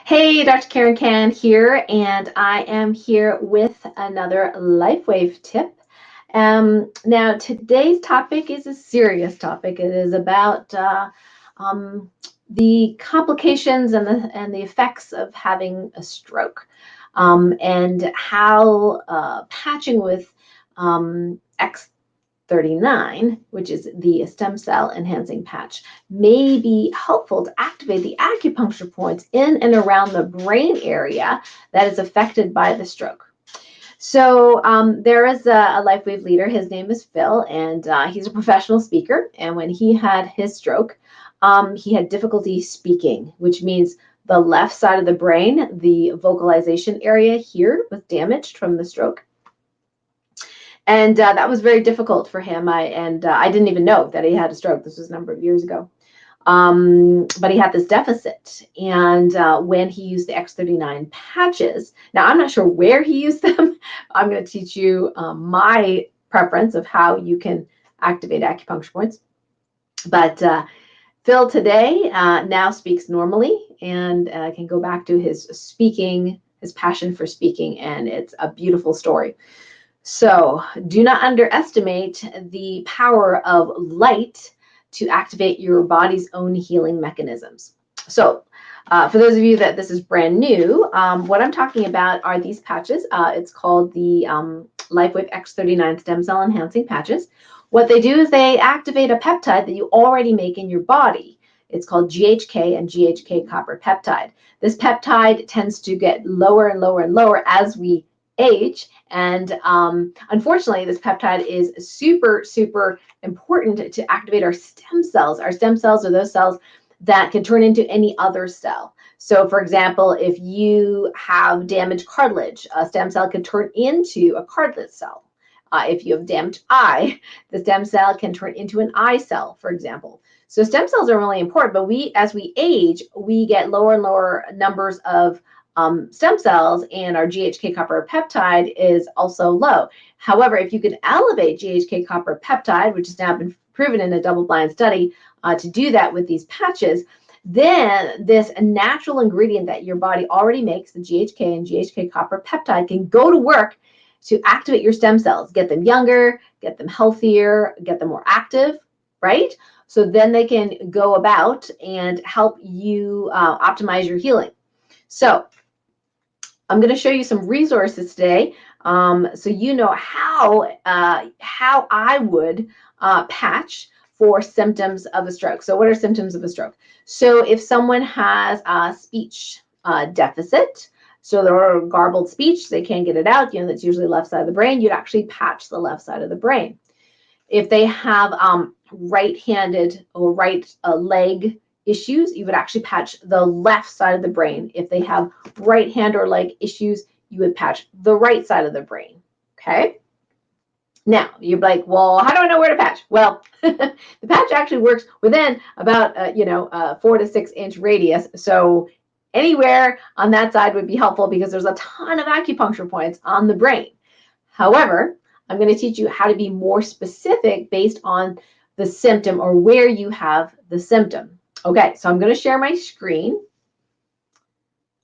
Hey, Dr. Karen Can here, and I am here with another LifeWave tip. Now, today's topic is a serious topic. It is about um, the complications and the effects of having a stroke, and how patching with X 39, which is the stem cell enhancing patch, may be helpful to activate the acupuncture points in and around the brain area that is affected by the stroke. So there is a LifeWave leader. His name is Phil, and he's a professional speaker. And when he had his stroke, he had difficulty speaking, which means the left side of the brain, the vocalization area here, was damaged from the stroke. And that was very difficult for him. I didn't even know that he had a stroke. This was a number of years ago. But he had this deficit. And when he used the X39 patches, now I'm not sure where he used them. I'm going to teach you my preference of how you can activate acupuncture points. But Phil today now speaks normally and can go back to his speaking, his passion for speaking, and it's a beautiful story. So do not underestimate the power of light to activate your body's own healing mechanisms. So for those of you that this is brand new, what I'm talking about are these patches. It's called the LifeWave X39 Stem Cell Enhancing Patches. What they do is they activate a peptide that you already make in your body. It's called GHK and GHK copper peptide. This peptide tends to get lower and lower and lower as we age. And unfortunately, this peptide is super, super important to activate our stem cells. Our stem cells are those cells that can turn into any other cell. So for example, if you have damaged cartilage, a stem cell can turn into a cartilage cell. If you have damaged eye, the stem cell can turn into an eye cell, for example. So stem cells are really important, but as we age, we get lower and lower numbers of stem cells, and our GHK copper peptide is also low. However, if you could elevate GHK copper peptide, which has now been proven in a double-blind study to do that with these patches, then this natural ingredient that your body already makes, the GHK and GHK copper peptide, can go to work to activate your stem cells, get them younger, get them healthier, get them more active, right? So then they can go about and help you optimize your healing. So I'm going to show you some resources today, so you know how I would patch for symptoms of a stroke. So what are symptoms of a stroke? So if someone has a speech deficit, so they're garbled speech, they can't get it out, that's usually left side of the brain, you'd actually patch the left side of the brain. If they have right-handed or right leg issues, you would actually patch the left side of the brain. If they have right hand or leg issues, you would patch the right side of the brain, okay? Now, you're like, well, how do I know where to patch? Well, the patch actually works within about, 4 to 6 inch radius. So anywhere on that side would be helpful because there's a ton of acupuncture points on the brain. However, I'm going to teach you how to be more specific based on the symptom or where you have the symptom. Okay, so I'm going to share my screen.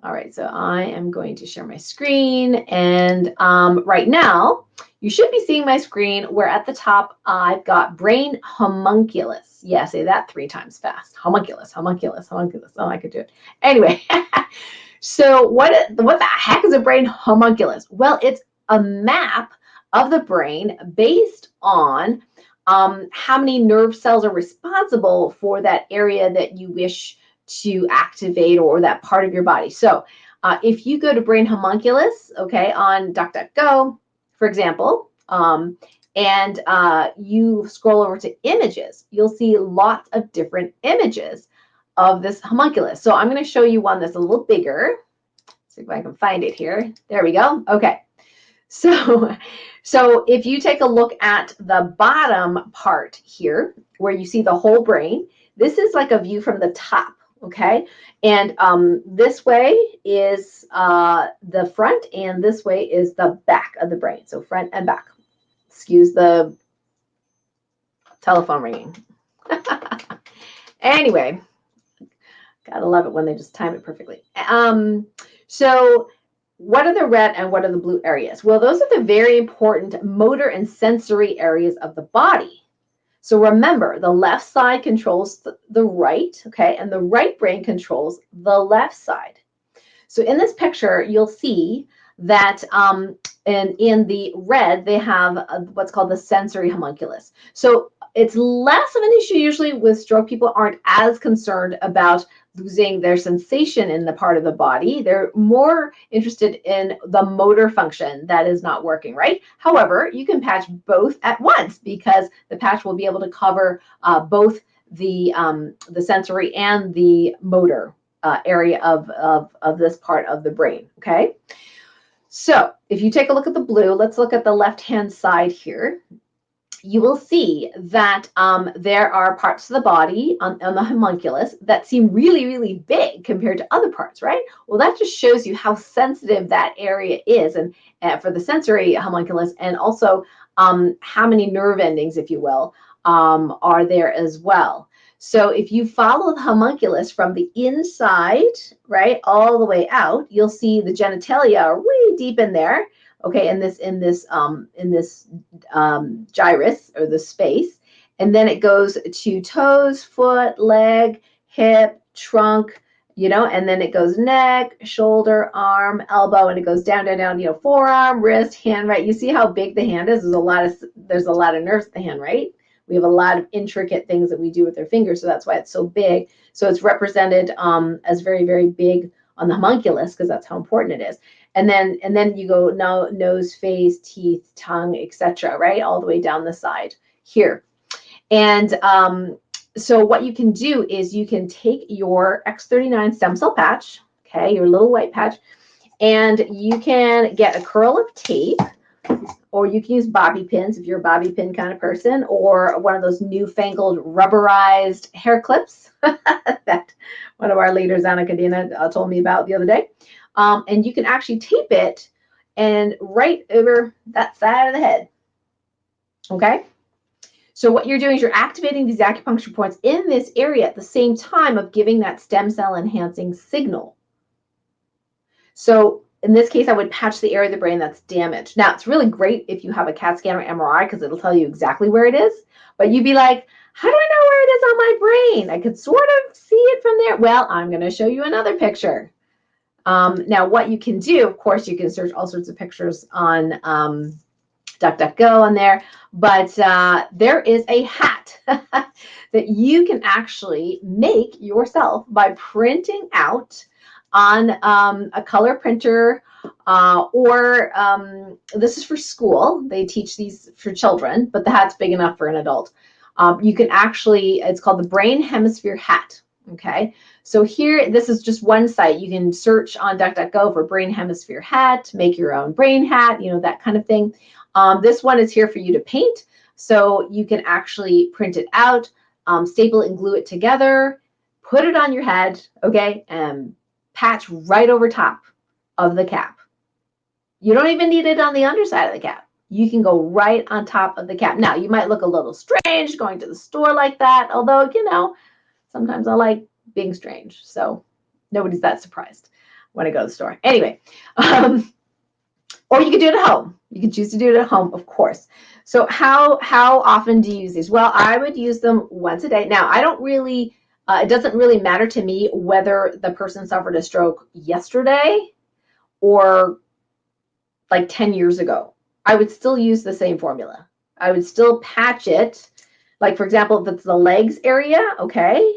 All right, so I am going to share my screen, and right now you should be seeing my screen where at the top I've got brain homunculus. Yeah, say that 3 times fast. Homunculus, homunculus, homunculus. Oh, I could do it. Anyway, so what the heck is a brain homunculus? Well, it's a map of the brain based on how many nerve cells are responsible for that area that you wish to activate or that part of your body. So if you go to brain homunculus, okay, on DuckDuckGo, for example, and you scroll over to images, you'll see lots of different images of this homunculus. So I'm going to show you one that's a little bigger. See if I can find it here. There we go. Okay. So if you take a look at the bottom part here, where you see the whole brain, this is like a view from the top, okay? And this way is the front, and this way is the back of the brain. So front and back. Excuse the telephone ringing. Anyway, Gotta love it when they just time it perfectly. So what are the red and what are the blue areas? Well, those are the very important motor and sensory areas of the body. So remember, the left side controls the right, okay, and the right brain controls the left side. So in this picture, you'll see that in the red, they have what's called the sensory homunculus. So it's less of an issue usually with stroke. People aren't as concerned about losing their sensation in the part of the body. They're more interested in the motor function that is not working, right? However, you can patch both at once because the patch will be able to cover both the sensory and the motor area of this part of the brain, okay? So if you take a look at the blue, let's look at the left-hand side here. You will see that there are parts of the body on the homunculus that seem really, really big compared to other parts, right? Well, that just shows you how sensitive that area is and for the sensory homunculus, and also how many nerve endings, if you will, are there as well. So if you follow the homunculus from the inside, right, all the way out, you'll see the genitalia way deep in there. Okay, in this gyrus, or the space, and then it goes to toes, foot, leg, hip, trunk, and then it goes neck, shoulder, arm, elbow, and it goes down, down, down, forearm, wrist, hand, right? You see how big the hand is? There's a lot of nerves in the hand, right? We have a lot of intricate things that we do with our fingers, so that's why it's so big. So it's represented as very, very big on the homunculus because that's how important it is. And then you go nose, face, teeth, tongue, etc., right? All the way down the side here. And so what you can do is you can take your X39 stem cell patch, okay, your little white patch, and you can get a curl of tape, or you can use bobby pins if you're a bobby pin kind of person, or one of those newfangled rubberized hair clips that one of our leaders, Anna Kadena, told me about the other day. And you can actually tape it and right over that side of the head. Okay? So what you're doing is you're activating these acupuncture points in this area at the same time of giving that stem cell enhancing signal. So in this case, I would patch the area of the brain that's damaged. Now, it's really great if you have a CAT scan or MRI because it'll tell you exactly where it is. But you'd be like, how do I know where it is on my brain? I could sort of see it from there. Well, I'm going to show you another picture. Now, what you can do, of course, you can search all sorts of pictures on DuckDuckGo on there, but there is a hat that you can actually make yourself by printing out on a color printer, or this is for school. They teach these for children, but the hat's big enough for an adult. You can actually, it's called the Brain Hemisphere Hat. Okay, so here, this is just one site. You can search on DuckDuckGo for Brain Hemisphere Hat, make your own brain hat, that kind of thing. This one is here for you to paint, so you can actually print it out, staple it and glue it together, put it on your head, okay, and patch right over top of the cap. You don't even need it on the underside of the cap. You can go right on top of the cap. Now, you might look a little strange going to the store like that, although, sometimes I like being strange, so nobody's that surprised when I go to the store. Anyway, or you can do it at home. You can choose to do it at home, of course. So how often do you use these? Well, I would use them once a day. Now, I don't really, it doesn't really matter to me whether the person suffered a stroke yesterday or like 10 years ago. I would still use the same formula. I would still patch it. Like, for example, if it's the legs area, okay,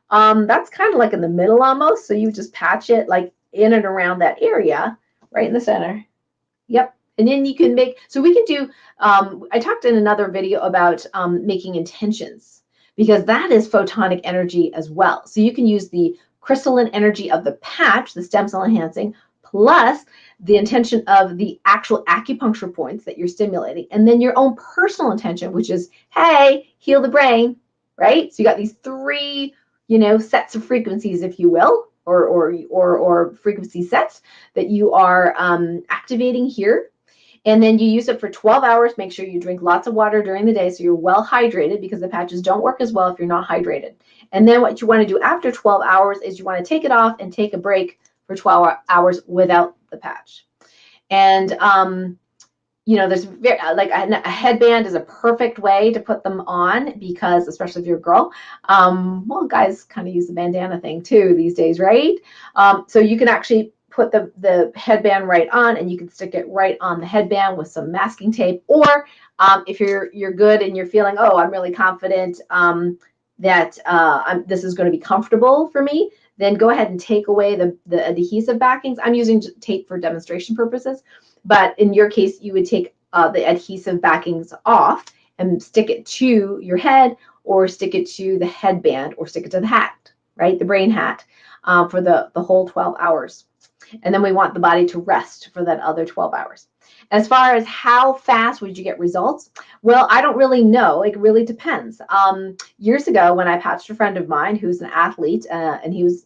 that's kind of like in the middle almost. So you just patch it like in and around that area, right in the center. Yep. And then you can make, so we can do, I talked in another video about making intentions, because that is photonic energy as well. So you can use the crystalline energy of the patch, the stem cell enhancing, plus the intention of the actual acupuncture points that you're stimulating, and then your own personal intention, which is, hey, heal the brain, right? So you got these three, sets of frequencies, if you will, or frequency sets that you are activating here. And then you use it for 12 hours. Make sure you drink lots of water during the day so you're well hydrated, because the patches don't work as well if you're not hydrated. And then what you want to do after 12 hours is you want to take it off and take a break for 12 hours without the patch. And there's like a headband is a perfect way to put them on, because especially if you're a girl, well, guys kind of use the bandana thing too these days, right? So you can actually put the headband right on, and you can stick it right on the headband with some masking tape. Or if you're good and you're feeling, oh, I'm really confident that this is going to be comfortable for me, then go ahead and take away the adhesive backings. I'm using tape for demonstration purposes, but in your case, you would take the adhesive backings off and stick it to your head, or stick it to the headband, or stick it to the hat, right? The brain hat, for the whole 12 hours. And then we want the body to rest for that other 12 hours. As far as how fast would you get results? Well, I don't really know. It really depends. Years ago, when I patched a friend of mine who's an athlete, and he was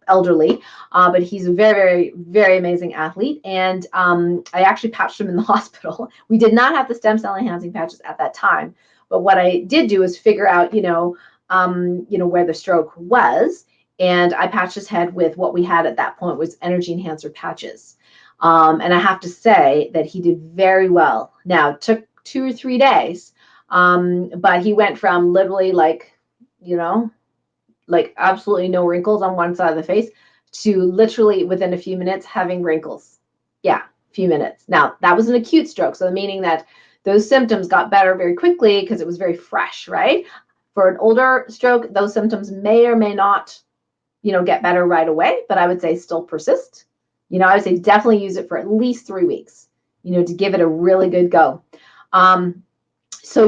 elderly, but he's a very, very, very amazing athlete. And I actually patched him in the hospital. We did not have the stem cell enhancing patches at that time. But what I did do is figure out, where the stroke was. And I patched his head with what we had at that point was energy enhancer patches. And I have to say that he did very well. Now, it took 2 or 3 days, but he went from literally like absolutely no wrinkles on one side of the face to literally within a few minutes having wrinkles. Yeah, a few minutes. Now, that was an acute stroke, so meaning that those symptoms got better very quickly because it was very fresh, right? For an older stroke, those symptoms may or may not get better right away, but I would say still persist. I would say definitely use it for at least 3 weeks, to give it a really good go. So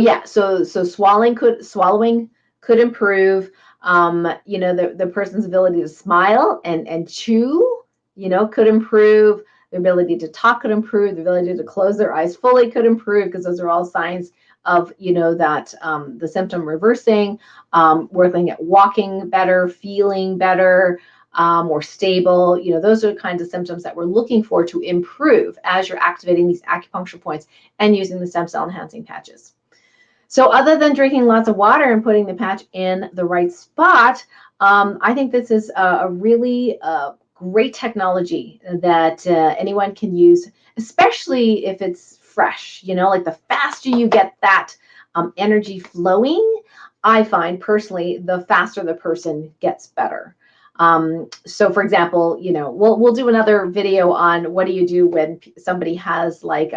swallowing could improve. The person's ability to smile and chew, could improve. Their ability to talk could improve. The ability to close their eyes fully could improve, because those are all signs of that the symptom reversing, working at walking better, feeling better, more stable. Those are the kinds of symptoms that we're looking for to improve as you're activating these acupuncture points and using the stem cell enhancing patches. So other than drinking lots of water and putting the patch in the right spot, I think this is a really great technology that anyone can use, especially if it's fresh. Like the faster you get that energy flowing, I find personally, the faster the person gets better. So for example, we'll do another video on what do you do when somebody has like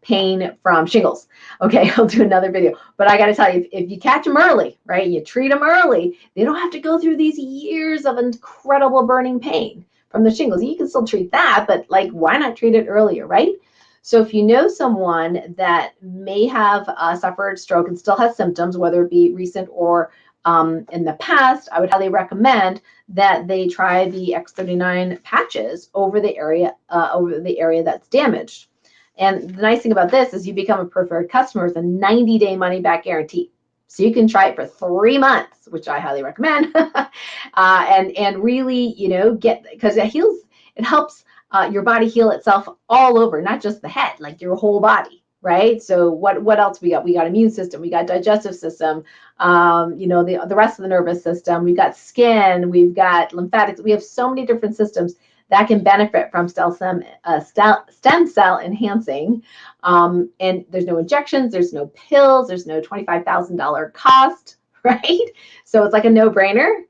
pain from shingles. Okay, I'll do another video. But I got to tell you, if you catch them early, right, you treat them early, they don't have to go through these years of incredible burning pain from the shingles. You can still treat that, but like, why not treat it earlier, right? So if you know someone that may have suffered stroke and still has symptoms, whether it be recent or in the past, I would highly recommend that they try the X39 patches over the area that's damaged. And the nice thing about this is you become a preferred customer with a 90-day money-back guarantee. So you can try it for 3 months, which I highly recommend, and really, get, because it helps your body heal itself all over, not just the head, like your whole body, right? So what else we got? We got immune system, we got digestive system, the rest of the nervous system, we've got skin, we've got lymphatics. We have so many different systems that can benefit from stem cell enhancing. And there's no injections, there's no pills, there's no $25,000 cost, right? So it's like a no-brainer.